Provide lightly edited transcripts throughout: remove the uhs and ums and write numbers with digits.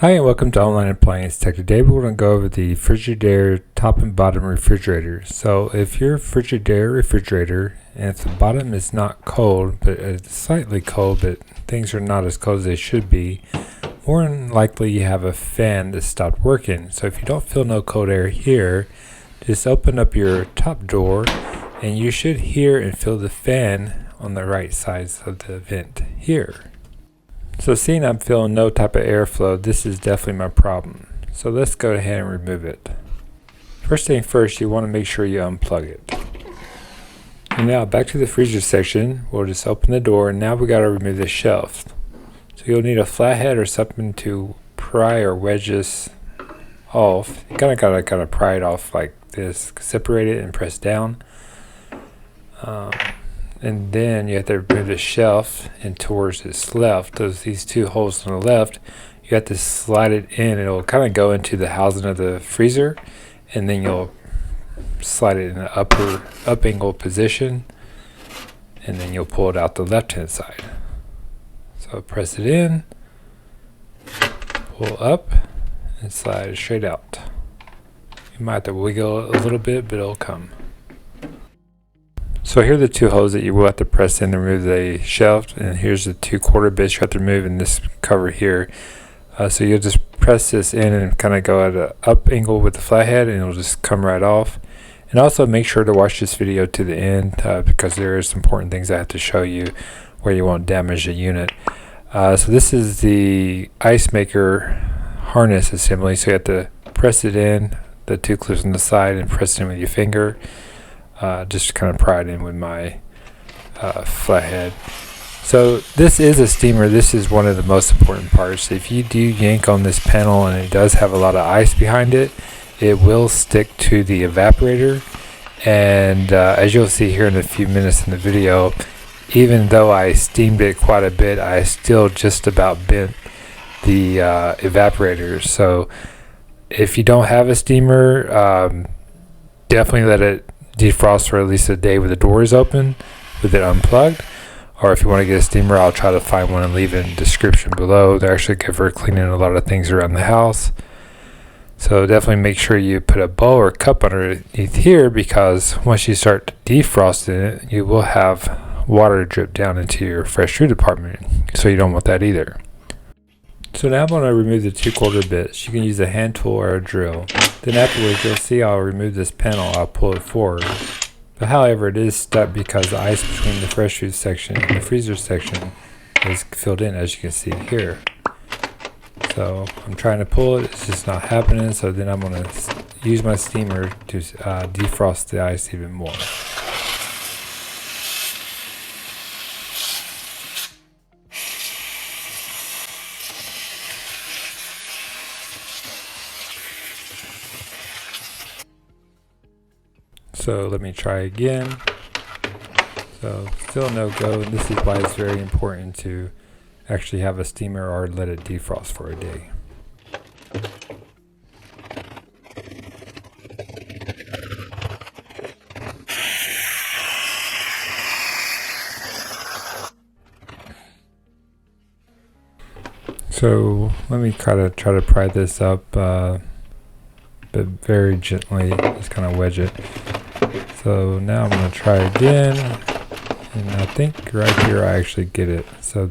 Hi and welcome to Online Appliance Tech. Today we're going to go over the Frigidaire top and bottom refrigerator. So if your Frigidaire refrigerator and if the bottom is not cold but it's slightly cold but things are not as cold as they should be, more than likely you have a fan that stopped working. So if you don't feel no cold air here, just open up your top door and you should hear and feel the fan on the right sides of the vent here. So seeing I'm feeling no type of airflow, this is definitely my problem. So let's go ahead and remove it. First thing first, you want to make sure you unplug it. And now back to the freezer section, we'll just open the door and now we got to remove the shelf. So you'll need a flathead or something to pry or wedge this off. You kind of gotta pry it off like this, separate it and press down. And then you have to remove the shelf and towards its left, these two holes on the left, you have to slide it in. It'll kind of go into the housing of the freezer and then you'll slide it in the up angle position and then you'll pull it out the left hand side. So press it in, pull up and slide it straight out. You might have to wiggle it a little bit, but it'll come. So here are the two holes that you will have to press in to remove the shelf, and here's the 2/4 bits you have to remove in this cover here. So you'll just press this in and kind of go at an up angle with the flathead and it'll just come right off. And also make sure to watch this video to the end because there is some important things I have to show you where you won't damage the unit. So this is the ice maker harness assembly, so you have to press it in, the two clips on the side, and press it in with your finger. Just kind of pry it in with my flathead. So this is a steamer. This is one of the most important parts. If you do yank on this panel and it does have a lot of ice behind it, it will stick to the evaporator. And as you'll see here in a few minutes in the video, even though I steamed it quite a bit, I still just about bent the evaporator. So if you don't have a steamer, definitely let it defrost for at least a day with the doors open with it unplugged. Or if you want to get a steamer, I'll try to find one and leave it in the description below. They're actually good for cleaning a lot of things around the house. So definitely make sure you put a bowl or cup underneath here, because once you start defrosting it, you will have water drip down into your fresh food department. So you don't want that either. So now I'm going to remove the 2/4 bits. You can use a hand tool or a drill. Then afterwards you'll see I'll remove this panel, I'll pull it forward. But however, it is stuck because the ice between the fresh food section and the freezer section is filled in, as you can see here. So I'm trying to pull it, it's just not happening, so then I'm going to use my steamer to defrost the ice even more. So let me try again. So still no go, and this is why it's very important to actually have a steamer or let it defrost for a day. So let me try to pry this up, but very gently, just kind of wedge it. So now I'm going to try again, and I think right here I actually get it. So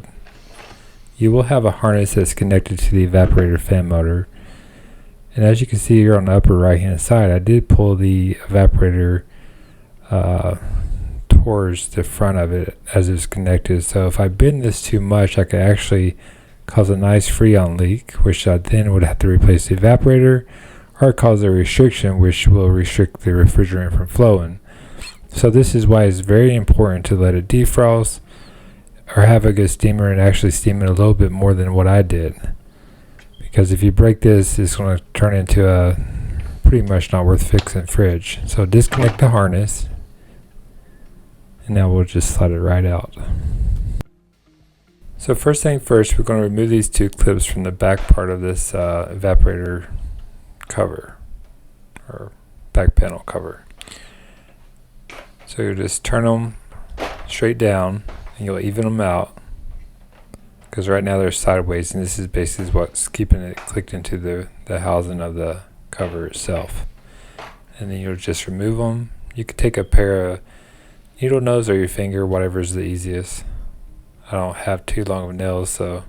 you will have a harness that's connected to the evaporator fan motor, and as you can see here on the upper right hand side, I did pull the evaporator towards the front of it as it's connected. So if I bend this too much, I could actually cause a nice freon leak, which I then would have to replace the evaporator, or cause a restriction, which will restrict the refrigerant from flowing. So this is why it's very important to let it defrost or have a good steamer and actually steam it a little bit more than what I did. Because if you break this, it's going to turn into a pretty much not worth fixing fridge. So disconnect the harness, and now we'll just slide it right out. So first thing first, we're going to remove these two clips from the back part of this evaporator cover or back panel cover. So you just turn them straight down and you'll even them out, because right now they're sideways, and this is basically what's keeping it clicked into the housing of the cover itself. And then you'll just remove them. You could take a pair of needle nose or your finger, whatever is the easiest. I don't have too long of nails, so.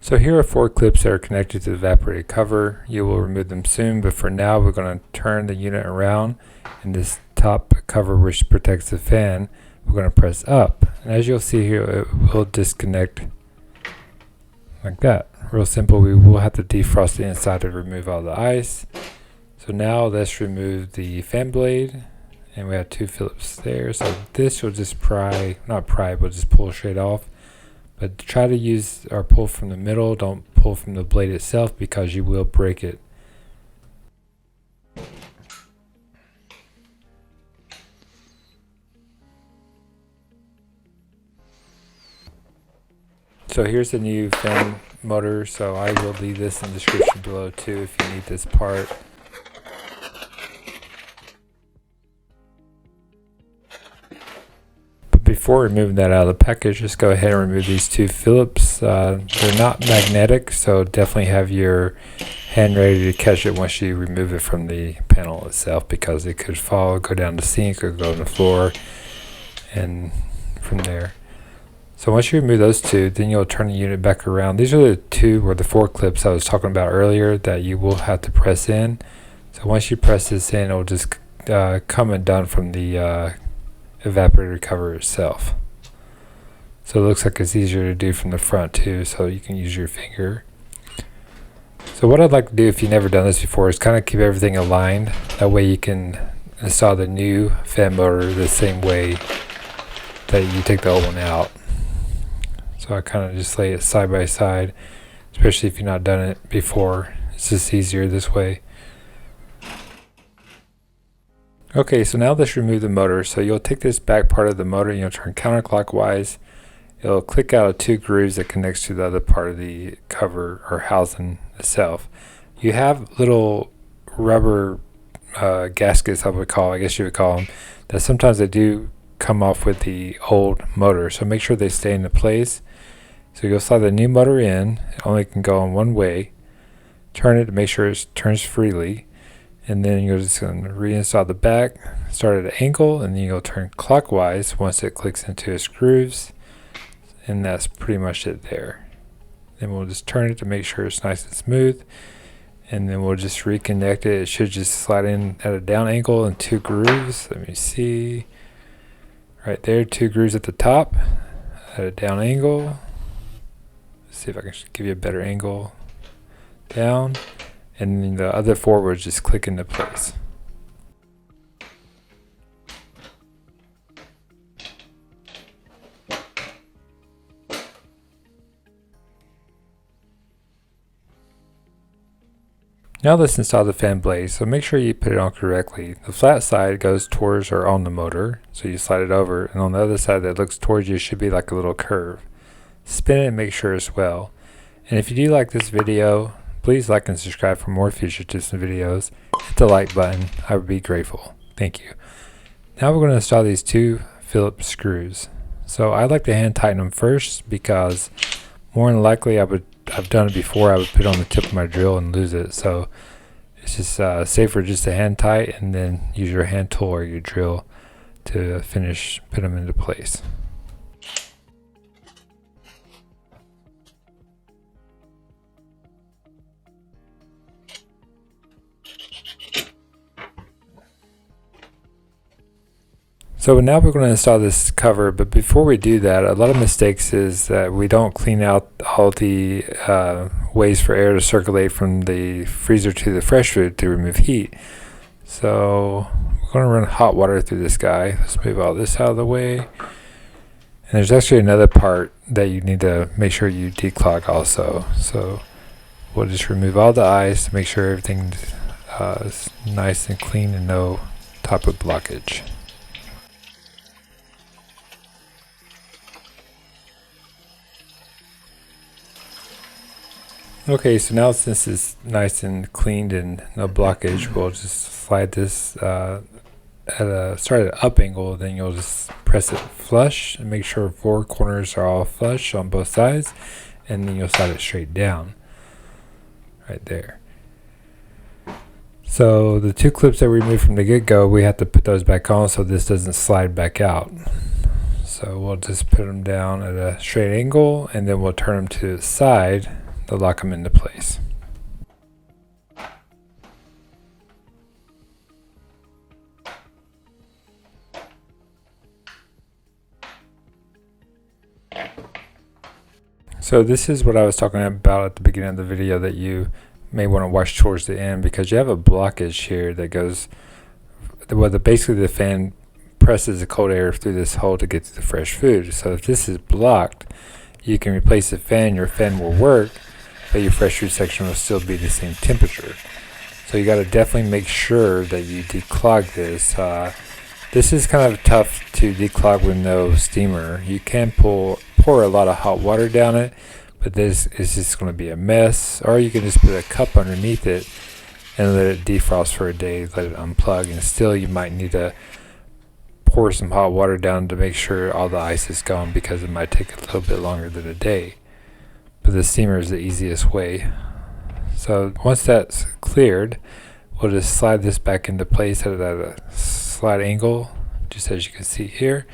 So here are 4 clips that are connected to the evaporator cover. You will remove them soon, but for now we're going to turn the unit around, and this top cover which protects the fan, we're going to press up. And as you'll see here, it will disconnect like that. Real simple. We will have to defrost the inside to remove all the ice. So now let's remove the fan blade, and we have 2 Phillips there. So this will just not pry, but just pull straight off. But try to use or pull from the middle. Don't pull from the blade itself because you will break it. So here's the new fan motor. So I will leave this in the description below too if you need this part. Before removing that out of the package, just go ahead and remove these 2 Phillips. They're not magnetic, so definitely have your hand ready to catch it once you remove it from the panel itself, because it could fall, go down the sink, or go on the floor, and from there. So once you remove those 2, then you'll turn the unit back around. These are the 2 or the 4 clips I was talking about earlier that you will have to press in. So once you press this in, it will just come undone from the evaporator cover itself. So it looks like it's easier to do from the front too, so you can use your finger. So what I'd like to do, if you've never done this before, is kind of keep everything aligned. That way you can install the new fan motor the same way that you take the old one out. So I kind of just lay it side by side, especially if you've not done it before. It's just easier this way. Okay, so now let's remove the motor. So you'll take this back part of the motor and you'll turn counterclockwise. It'll click out of 2 grooves that connects to the other part of the cover or housing itself. You have little rubber gaskets, I guess you would call them, that sometimes they do come off with the old motor. So make sure they stay into place. So you'll slide the new motor in. It only can go in one way. Turn it to make sure it turns freely. And then you're just going to reinstall the back, start at an angle, and then you'll turn clockwise once it clicks into its grooves. And that's pretty much it there. Then we'll just turn it to make sure it's nice and smooth. And then we'll just reconnect it. It should just slide in at a down angle in 2 grooves. Let me see. Right there, 2 grooves at the top at a down angle. Let's see if I can give you a better angle. Down. And then the other 4 will just click into place. Now let's install the fan blade. So make sure you put it on correctly. The flat side goes towards or on the motor, so you slide it over, and on the other side that looks towards you should be like a little curve. Spin it and make sure it's well. And if you do like this video, please like and subscribe for more future tips and videos. Hit the like button. I would be grateful. Thank you. Now we're going to install these 2 Phillips screws. So I like to hand tighten them first because more than likely I've done it before. I would put it on the tip of my drill and lose it. So it's just safer just to hand tight and then use your hand tool or your drill to put them into place. So now we're going to install this cover, but before we do that, a lot of mistakes is that we don't clean out all the ways for air to circulate from the freezer to the fresh food to remove heat. So we're going to run hot water through this guy. Let's move all this out of the way. And there's actually another part that you need to make sure you declog also. So we'll just remove all the ice to make sure everything's is nice and clean and no type of blockage. Okay, so now since it's nice and cleaned and no blockage, we'll just slide this start at an up angle. Then you'll just press it flush and make sure 4 corners are all flush on both sides, and then you'll slide it straight down right there. So the 2 clips that we removed from the get-go, we have to put those back on so this doesn't slide back out. So we'll just put them down at a straight angle, and then we'll turn them to the side to lock them into place. So this is what I was talking about at the beginning of the video that you may want to watch towards the end, because you have a blockage here that goes, well, basically the fan presses the cold air through this hole to get to the fresh food. So if this is blocked, you can replace the fan, your fan will work, but your fresh food section will still be the same temperature. So you got to definitely make sure that you declog this. This is kind of tough to declog with no steamer. You can pour a lot of hot water down it, but this is just going to be a mess. Or you can just put a cup underneath it and let it defrost for a day, let it unplug, and still you might need to pour some hot water down to make sure all the ice is gone, because it might take a little bit longer than a day. But the steamer is the easiest way. So once that's cleared, we'll just slide this back into place at a slight angle, just as you can see here.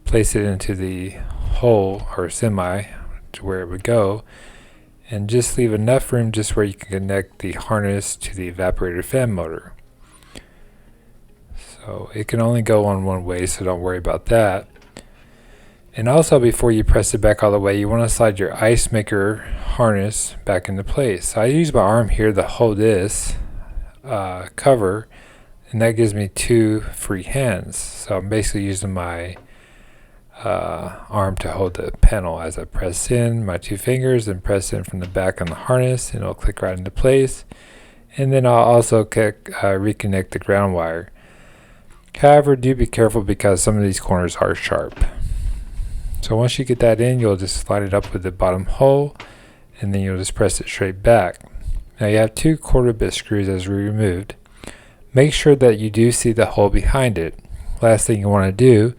Place it into the hole or semi to where it would go, and just leave enough room just where you can connect the harness to the evaporator fan motor. So it can only go on one way, so don't worry about that. And also, before you press it back all the way, you want to slide your ice maker harness back into place. So I use my arm here to hold this cover, and that gives me 2 free hands. So I'm basically using my arm to hold the panel as I press in my 2 fingers and press in from the back on the harness, and it'll click right into place. And then I'll also reconnect the ground wire. However, do be careful because some of these corners are sharp. So once you get that in, you'll just slide it up with the bottom hole, and then you'll just press it straight back. Now you have 2 1/4 bit screws as we removed. Make sure that you do see the hole behind it. Last thing you want to do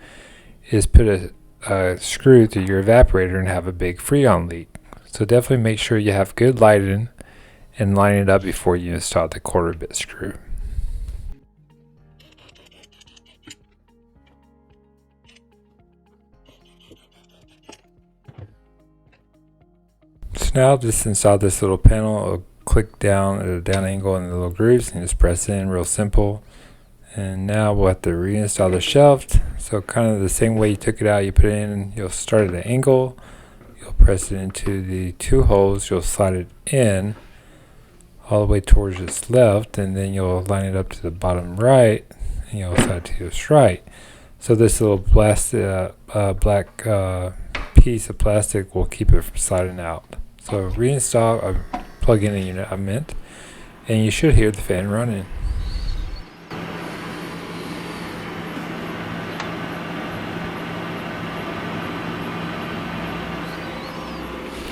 is put a screw through your evaporator and have a big freon leak. So definitely make sure you have good lighting and line it up before you install the 1/4 bit screw. So now just install this little panel. It'll click down at a down angle in the little grooves, and just press in, real simple. And now we'll have to reinstall the shelf. So kind of the same way you took it out, you put it in, you'll start at an angle, you'll press it into the 2 holes, you'll slide it in all the way towards its left, and then you'll line it up to the bottom right, and you'll slide it to its right. So this little black piece of plastic will keep it from sliding out. So reinstall, plug in a unit, and you should hear the fan running.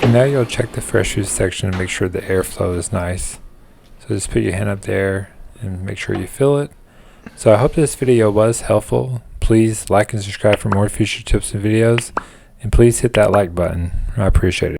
And now you'll check the fresh food section and make sure the airflow is nice. So just put your hand up there and make sure you fill it. So I hope this video was helpful. Please like and subscribe for more future tips and videos. And please hit that like button. I appreciate it.